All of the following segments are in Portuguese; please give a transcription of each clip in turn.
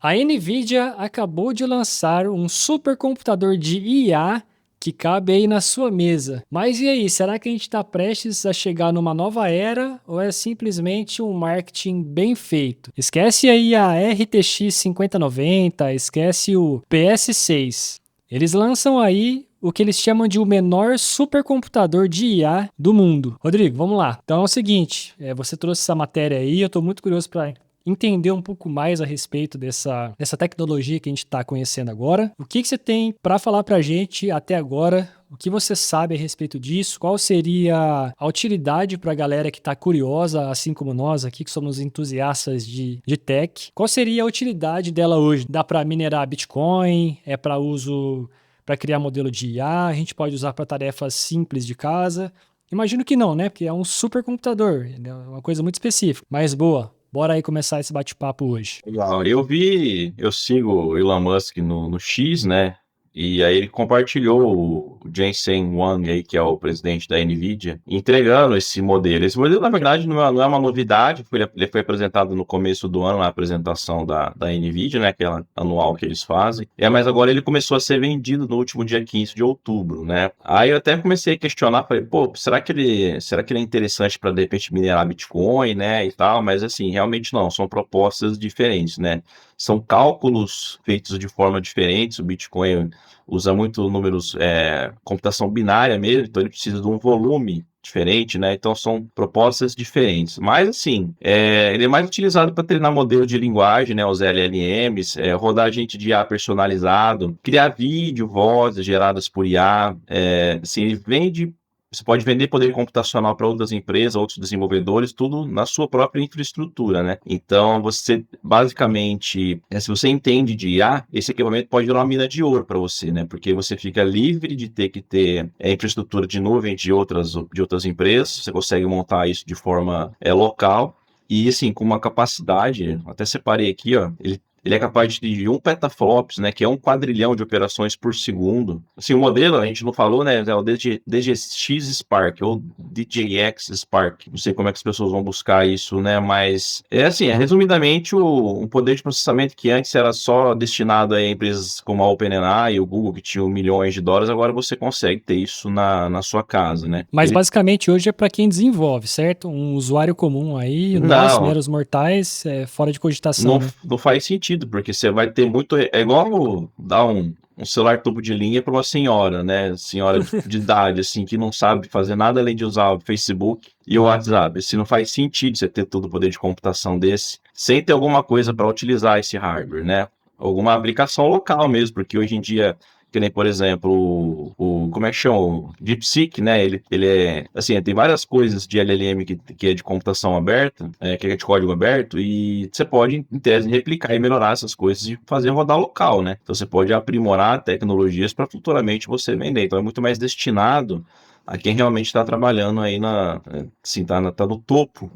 A Nvidia acabou de lançar um supercomputador de IA que cabe aí na sua mesa. Mas e aí, será que a gente está prestes a chegar numa nova era ou é simplesmente um marketing bem feito? Esquece aí a RTX 5090, esquece o PS6. Eles lançam aí o que eles chamam de o menor supercomputador de IA do mundo. Rodrigo, vamos lá. Então é o seguinte, você trouxe essa matéria aí, eu estou muito curioso para entender um pouco mais a respeito dessa tecnologia que a gente está conhecendo agora. O que você tem para falar para a gente até agora? O que você sabe a respeito disso? Qual seria a utilidade para a galera que está curiosa, assim como nós aqui, que somos entusiastas de tech? Qual seria a utilidade dela hoje? Dá para minerar Bitcoin? É para uso para criar modelo de IA? A gente pode usar para tarefas simples de casa? Imagino que não, né? Porque é um supercomputador, é uma coisa muito específica. Mas boa, bora aí começar esse bate-papo hoje. Legal. Eu sigo o Elon Musk no X, né? E aí ele compartilhou o Jensen Huang aí, que é o presidente da Nvidia, entregando esse modelo. Esse modelo, na verdade, não é uma novidade, ele foi apresentado no começo do ano, na apresentação da Nvidia, né? Aquela anual que eles fazem. Mas agora ele começou a ser vendido no último dia 15 de outubro, né? Aí eu até comecei a questionar, falei, pô, será que ele é interessante para, de repente, minerar Bitcoin, né, e tal? Mas, assim, realmente não, são propostas diferentes, né? São cálculos feitos de forma diferente. O Bitcoin usa muito números, computação binária mesmo, então ele precisa de um volume diferente, né? Então são propostas diferentes. Mas assim, ele é mais utilizado para treinar modelo de linguagem, né? Os LLMs, rodar agente de IA personalizado, criar vídeo, vozes geradas por IA. Assim, ele vende. Você pode vender poder computacional para outras empresas, outros desenvolvedores, tudo na sua própria infraestrutura, né? Então, você, basicamente, se você entende de IA, esse equipamento pode virar uma mina de ouro para você, né? Porque você fica livre de ter que ter infraestrutura de nuvem de outras empresas, você consegue montar isso de forma local. E, assim, com uma capacidade, até separei aqui, ó, ele é capaz de 1 petaflops, né, que é 1 quadrilhão de operações por segundo. Assim, o modelo, a gente não falou, né, é o DGX Spark, ou DJX Spark. Não sei como é que as pessoas vão buscar isso, né, mas é assim, resumidamente, um poder de processamento que antes era só destinado a empresas como a OpenAI e o Google, que tinham milhões de dólares, agora você consegue ter isso na sua casa, né. Mas basicamente hoje é para quem desenvolve, certo? Um usuário comum aí, nós, Não, meros mortais, fora de cogitação, Não, né? não faz sentido, porque você vai ter muito. É igual dar um celular tubo de linha para uma senhora, né? Senhora de idade, assim, que não sabe fazer nada além de usar o Facebook e o WhatsApp. Se não faz sentido você ter todo o poder de computação desse, sem ter alguma coisa para utilizar esse hardware, né? Alguma aplicação local mesmo, porque hoje em dia, que nem, por exemplo, como é que chama? O DeepSeek, né? Ele é, assim, tem várias coisas de LLM que é de computação aberta, que é de código aberto, e você pode, em tese, replicar e melhorar essas coisas e fazer rodar local, né? Então você pode aprimorar tecnologias para futuramente você vender. Então é muito mais destinado a quem realmente está trabalhando aí assim, tá no topo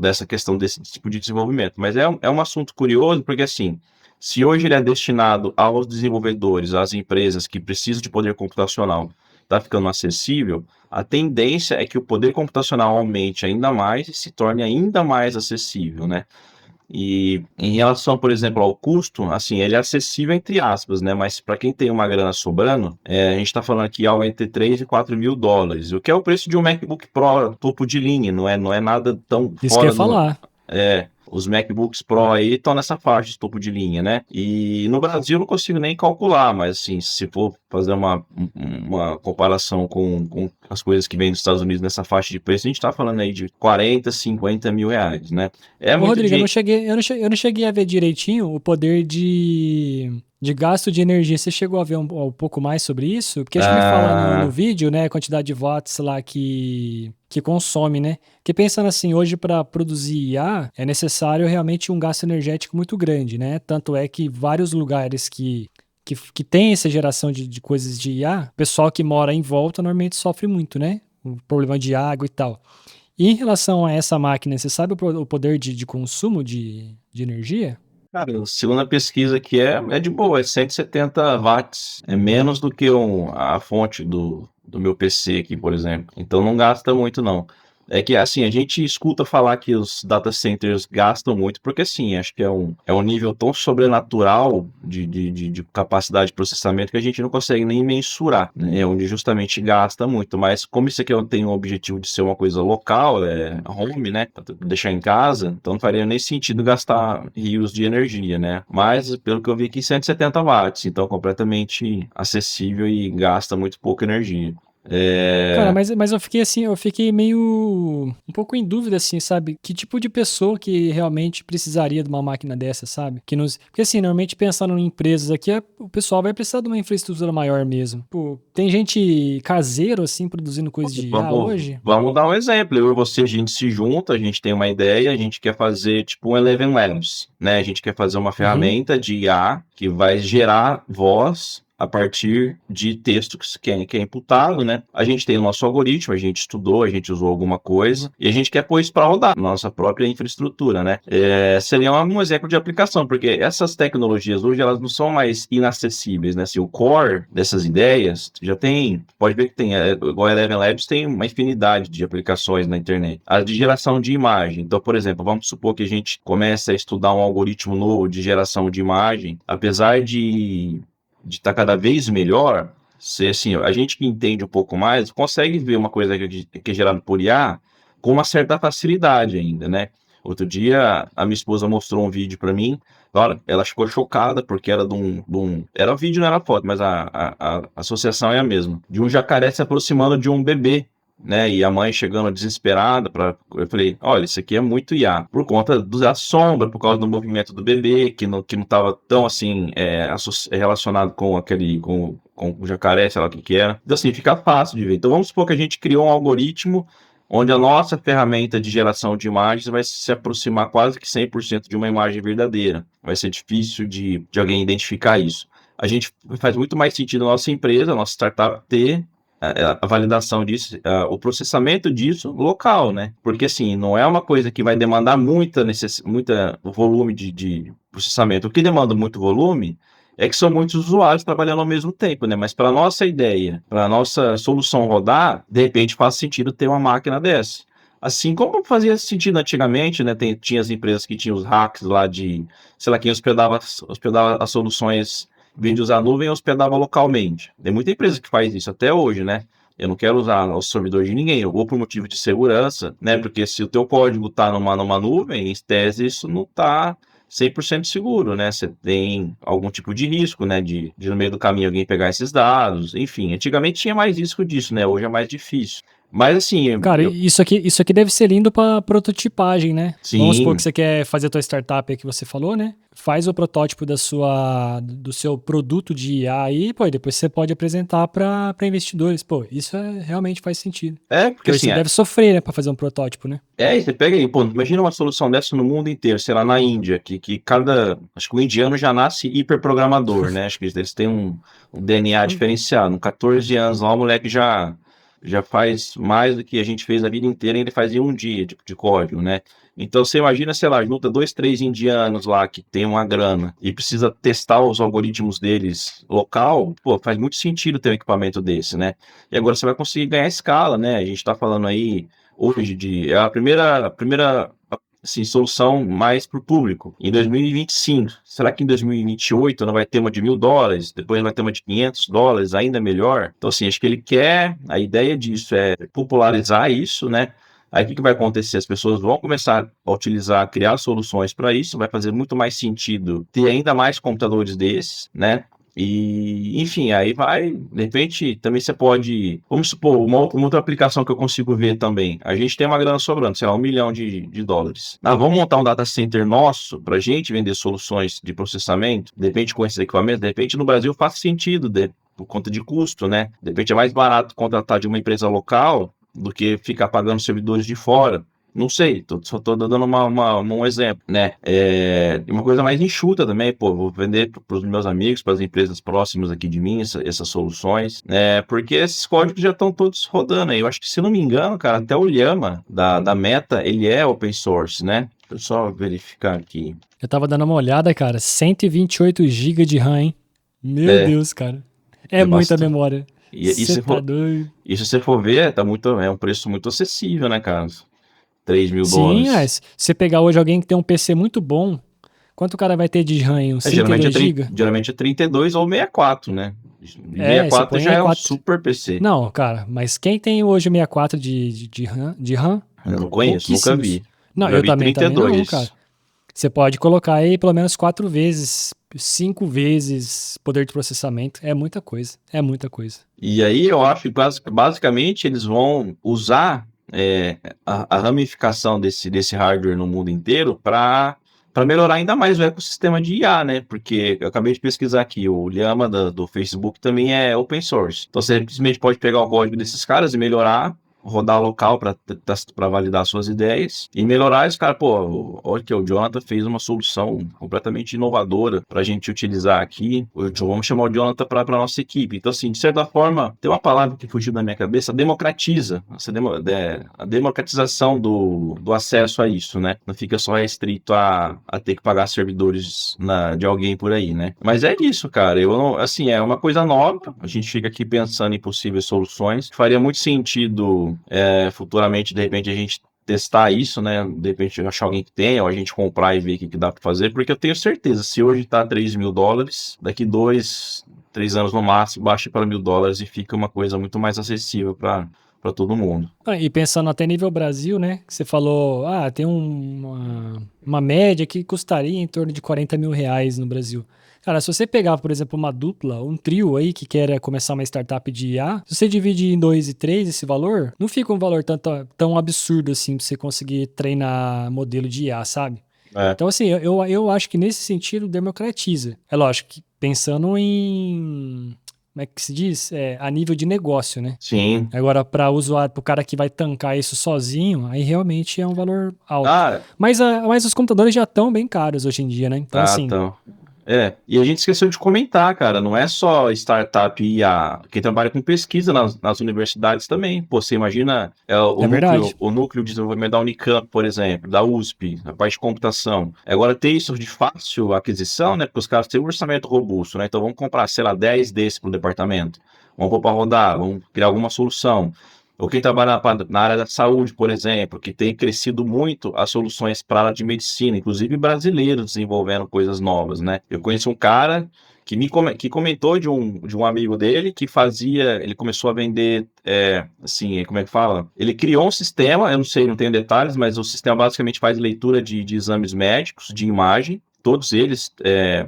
dessa questão desse tipo de desenvolvimento. Mas é um assunto curioso, porque assim, se hoje ele é destinado aos desenvolvedores, às empresas que precisam de poder computacional, está ficando acessível, a tendência é que o poder computacional aumente ainda mais e se torne ainda mais acessível, né? E em relação, por exemplo, ao custo, assim, ele é acessível entre aspas, né? Mas para quem tem uma grana sobrando, a gente está falando aqui algo entre 3 e 4 mil dólares, o que é o preço de um MacBook Pro topo de linha, não é nada tão Isso que eu ia fora do. falar. Os MacBooks Pro aí estão nessa faixa de topo de linha, né? E no Brasil eu não consigo nem calcular, mas assim, se for fazer uma comparação com as coisas que vêm dos Estados Unidos nessa faixa de preço, a gente está falando aí de 40, 50 mil reais, né? É Ô, muito Rodrigo, dinheiro. eu não cheguei a ver direitinho o poder de gasto de energia. Você chegou a ver um pouco mais sobre isso? Porque acho que ele fala no vídeo, né, a quantidade de watts lá que consome, né? Porque pensando assim, hoje para produzir IA é necessário realmente um gasto energético muito grande, né? Tanto é que vários lugares que tem essa geração de coisas de IA, o pessoal que mora em volta normalmente sofre muito, né? O problema de água e tal. E em relação a essa máquina, você sabe o poder de consumo de energia? Cara, segundo a pesquisa aqui é de boa, é 170 watts. É menos do que a fonte do meu PC aqui, por exemplo. Então não gasta muito, não. É que, assim, a gente escuta falar que os data centers gastam muito, porque, assim, acho que é um nível tão sobrenatural de capacidade de processamento que a gente não consegue nem mensurar, né? É onde justamente gasta muito. Mas como isso aqui tem o objetivo de ser uma coisa local, home, né? Pra deixar em casa, então não faria nem sentido gastar rios de energia, né? Mas, pelo que eu vi aqui, 170 watts, então completamente acessível e gasta muito pouca energia. Cara, É, mas eu fiquei assim, eu fiquei meio um pouco em dúvida assim, sabe? Que tipo de pessoa que realmente precisaria de uma máquina dessa, sabe? Porque assim, normalmente pensando em empresas aqui, o pessoal vai precisar de uma infraestrutura maior mesmo. Pô, tem gente caseiro assim produzindo coisa de IA hoje? vamos dar um exemplo. Eu e você, a gente se junta, a gente tem uma ideia, a gente quer fazer tipo um Eleven Labs, né? A gente quer fazer uma Uhum. ferramenta de IA que vai gerar voz a partir de texto que é imputado, né? A gente tem o nosso algoritmo, a gente estudou, a gente usou alguma coisa e a gente quer pôr isso para rodar na nossa própria infraestrutura, né? Seria um exemplo de aplicação, porque essas tecnologias hoje elas não são mais inacessíveis, né? Assim, o core dessas ideias já tem, pode ver que tem, igual a Eleven Labs tem uma infinidade de aplicações na internet. A de geração de imagem. Então, por exemplo, vamos supor que a gente comece a estudar um algoritmo novo de geração de imagem, apesar de estar cada vez melhor, se assim, a gente que entende um pouco mais, consegue ver uma coisa que é gerada por IA com uma certa facilidade ainda, né? Outro dia, a minha esposa mostrou um vídeo para mim, olha, ela ficou chocada porque era era vídeo, não era foto, mas a associação é a mesma, de um jacaré se aproximando de um bebê, né? E a mãe chegando desesperada para, eu falei, olha, isso aqui é muito IA, por conta da sombra, por causa do movimento do bebê, que não estava tão assim relacionado com com o jacaré, sei lá o que era. Então assim, fica fácil de ver. Então vamos supor que a gente criou um algoritmo onde a nossa ferramenta de geração de imagens vai se aproximar quase que 100% de uma imagem verdadeira. Vai ser difícil de alguém identificar isso. A gente faz muito mais sentido a nossa empresa, a nossa startup ter a validação disso, o processamento disso local, né? Porque assim, não é uma coisa que vai demandar muita volume de processamento. O que demanda muito volume é que são muitos usuários trabalhando ao mesmo tempo, né? Mas para nossa ideia, para a nossa solução rodar, de repente faz sentido ter uma máquina dessa. Assim como fazia sentido antigamente, né? Tinha as empresas que tinham os hacks lá de, sei lá, quem hospedava as soluções em vez de usar a nuvem, hospedava localmente. Tem muita empresa que faz isso até hoje, né? Eu não quero usar o servidor de ninguém, ou por motivo de segurança, né? Porque se o teu código está numa nuvem, em tese isso não está 100% seguro, né? Você tem algum tipo de risco, né? De no meio do caminho alguém pegar esses dados. Enfim, antigamente tinha mais risco disso, né? Hoje é mais difícil. Mas assim, Cara, isso aqui deve ser lindo pra prototipagem, né? Vamos supor que sim, você quer fazer a tua startup aí que você falou, né? Faz o protótipo do seu produto de IA aí, pô, e depois você pode apresentar pra investidores. Pô, isso realmente faz sentido. porque Porque assim, você deve sofrer, né, pra fazer um protótipo, né? e você pega aí, pô, imagina uma solução dessa no mundo inteiro, sei lá, na Índia, que acho que o indiano já nasce hiperprogramador, né? Acho que eles têm um DNA diferenciado. Com 14 anos lá, o moleque já faz mais do que a gente fez a vida inteira e ele faz em um dia de código, né? Então você imagina, sei lá, junta 2, 3 indianos lá que tem uma grana e precisa testar os algoritmos deles local, pô, faz muito sentido ter um equipamento desse, né? E agora você vai conseguir ganhar escala, né? A gente tá falando aí hoje é a primeira assim, solução mais para o público. Em 2025, será que em 2028 não vai ter uma de $1.000? Depois vai ter uma de $500, ainda melhor? Então, assim, acho que ele a ideia disso é popularizar isso, né? Aí o que vai acontecer? As pessoas vão começar a utilizar, criar soluções para isso, vai fazer muito mais sentido ter ainda mais computadores desses, né? E, enfim, aí vai, de repente, também você pode, vamos supor, uma outra aplicação que eu consigo ver também. A gente tem uma grana sobrando, sei lá, $1 milhão de dólares. Ah, vamos montar um data center nosso para a gente vender soluções de processamento, de repente com esses equipamentos, de repente no Brasil faz sentido, por conta de custo, né? De repente é mais barato contratar de uma empresa local do que ficar pagando servidores de fora. Não sei, só estou dando um exemplo, né? Uma coisa mais enxuta também, pô, vou vender para os meus amigos, para as empresas próximas aqui de mim, essas soluções, porque esses códigos já estão todos rodando aí. Eu acho que, se não me engano, cara, até o Llama da Meta, ele é open source, né? Deixa eu só verificar aqui. Eu tava dando uma olhada, cara, 128 GB de RAM, hein? Meu É, Deus, cara. É é muita bastante. memória. E Você se tá for, doido. e se você for ver, é um preço muito acessível, né, cara? 3 mil Sim, dólares. se você pegar hoje alguém que tem um PC muito bom, quanto o cara vai ter de RAM? Uns Geralmente 32 GB? geralmente é 32 ou 64, né? E É, você 64 põe já aí é um 4. super PC. Não, cara, mas quem tem hoje o 64 de RAM? Eu não conheço, nunca Pouquíssimos. vi. Não, Já eu vi também não, cara. 32. Você pode colocar aí pelo menos 4 vezes, 5 vezes poder de processamento. É muita coisa. É muita coisa. E aí eu acho que basicamente eles vão usar a ramificação desse hardware no mundo inteiro para melhorar ainda mais o ecossistema de IA, né? Porque eu acabei de pesquisar aqui, o Llama do Facebook também é open source. Então você simplesmente pode pegar o código desses caras e melhorar, rodar local para validar suas ideias e melhorar esse cara, pô, olha que o Jonathan fez uma solução completamente inovadora para a gente utilizar aqui. Vamos chamar o Jonathan para a nossa equipe. Então, assim, de certa forma, tem uma palavra que fugiu da minha cabeça, democratiza, a democratização do acesso a isso, né? Não fica só restrito a ter que pagar servidores de alguém por aí, né? Mas é isso, cara. Eu não, assim, é uma coisa nova. A gente fica aqui pensando em possíveis soluções. Faria muito sentido futuramente, de repente, a gente testar isso, né? De repente achar alguém que tenha, ou a gente comprar e ver o que dá para fazer, porque eu tenho certeza, se hoje tá 3 mil dólares, daqui 2, 3 anos no máximo, baixa para US$ 1.000 e fica uma coisa muito mais acessível para todo mundo. E pensando até nível Brasil, né? Que você falou, tem uma média que custaria em torno de 40 mil reais no Brasil. Cara, se você pegar, por exemplo, uma dupla, um trio aí que quer começar uma startup de IA, se você divide em 2 e 3 esse valor, não fica um valor tão absurdo assim pra você conseguir treinar modelo de IA, sabe? É, Então, assim, eu acho que nesse sentido democratiza. É lógico que pensando em. Como é que se diz? A nível de negócio, né? sim. Agora, para usuário, para o cara que vai tancar isso sozinho, aí realmente é um valor alto. Ah, Mas os computadores já estão bem caros hoje em dia, né? Então, assim, então. E a gente esqueceu de comentar, cara, não é só startup e IA. Quem trabalha com pesquisa nas universidades também. Pô, você imagina é verdade. o núcleo de desenvolvimento da Unicamp, por exemplo, da USP, a parte de computação. Agora tem isso de fácil aquisição, né? Porque os caras têm um orçamento robusto, né? Então vamos comprar, sei lá, 10 desses para o departamento. Vamos pôr para rodar, vamos criar alguma solução. Ou quem trabalha na área da saúde, por exemplo, que tem crescido muito as soluções para a área de medicina, inclusive brasileiros desenvolvendo coisas novas, né? Eu conheço um cara que comentou de um amigo dele que ele começou a vender, assim, como é que fala? Ele criou um sistema, eu não sei, não tenho detalhes, mas o sistema basicamente faz leitura de exames médicos, de imagem, todos eles,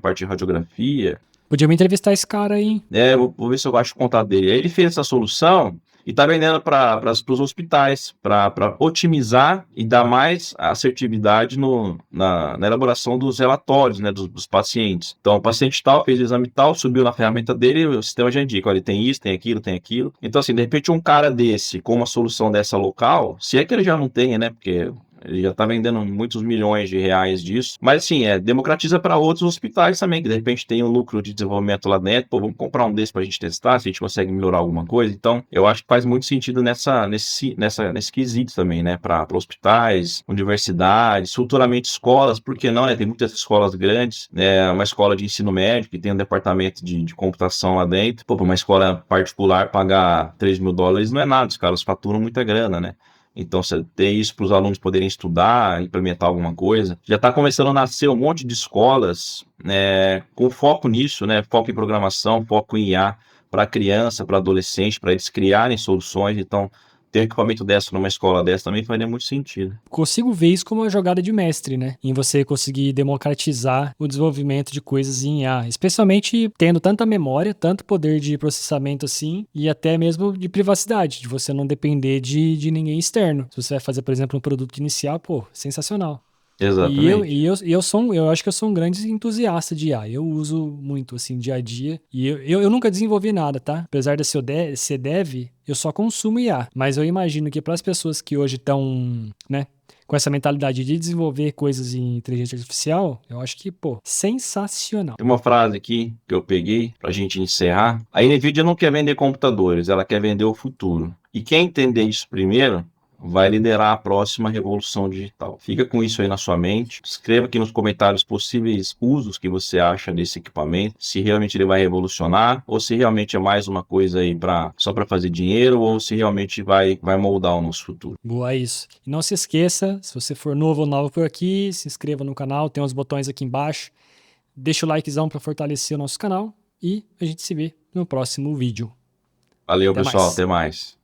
parte de radiografia, Podia me entrevistar esse cara aí, hein? vou ver se eu acho o contato dele. Aí ele fez essa solução e está vendendo para os hospitais, para otimizar e dar mais assertividade na elaboração dos relatórios, né, dos pacientes. Então, o paciente tal fez o exame tal, subiu na ferramenta dele, o sistema já indica, olha, ele tem isso, tem aquilo, tem aquilo. Então, assim, de repente, um cara desse, com uma solução dessa local, se é que ele já não tenha, né, porque ele já está vendendo muitos milhões de reais disso. Mas, assim, democratiza para outros hospitais também, que de repente tem um lucro de desenvolvimento lá dentro. Pô, vamos comprar um desse para a gente testar, se a gente consegue melhorar alguma coisa. Então, eu acho que faz muito sentido nesse quesito também, né? Para hospitais, universidades, futuramente escolas, por que não, né? Tem muitas escolas grandes, né? Uma escola de ensino médio que tem um departamento de computação lá dentro. Pô, para uma escola particular pagar 3 mil dólares não é nada, os caras faturam muita grana, né? Então, você ter isso para os alunos poderem estudar, implementar alguma coisa. Já está começando a nascer um monte de escolas com foco nisso, né? Foco em programação, foco em IA para criança, para adolescente, para eles criarem soluções. Então, ter um equipamento dessa numa escola dessa também faria muito sentido. Consigo ver isso como uma jogada de mestre, né? Em você conseguir democratizar o desenvolvimento de coisas em IA, especialmente tendo tanta memória, tanto poder de processamento assim, e até mesmo de privacidade, de você não depender de ninguém externo. Se você vai fazer, por exemplo, um produto inicial, pô, sensacional. E eu, Exatamente. e eu, e eu sou, eu acho que eu sou um grande entusiasta de IA. Eu uso muito, assim, dia a dia. E eu nunca desenvolvi nada, tá? Apesar de ser dev, eu só consumo IA. Mas eu imagino que para as pessoas que hoje estão, né, com essa mentalidade de desenvolver coisas em inteligência artificial, eu acho que, pô, sensacional. Tem uma frase aqui que eu peguei para a gente encerrar. A NVIDIA não quer vender computadores, ela quer vender o futuro. E quem entender isso primeiro vai liderar a próxima revolução digital. Fica com isso aí na sua mente. Escreva aqui nos comentários possíveis usos que você acha desse equipamento, se realmente ele vai revolucionar, ou se realmente é mais uma coisa aí só para fazer dinheiro, ou se realmente vai moldar o nosso futuro. Boa, é isso. E não se esqueça, se você for novo ou nova por aqui, se inscreva no canal, tem os botões aqui embaixo. Deixa o likezão para fortalecer o nosso canal e a gente se vê no próximo vídeo. Valeu, Até pessoal. mais. Até mais.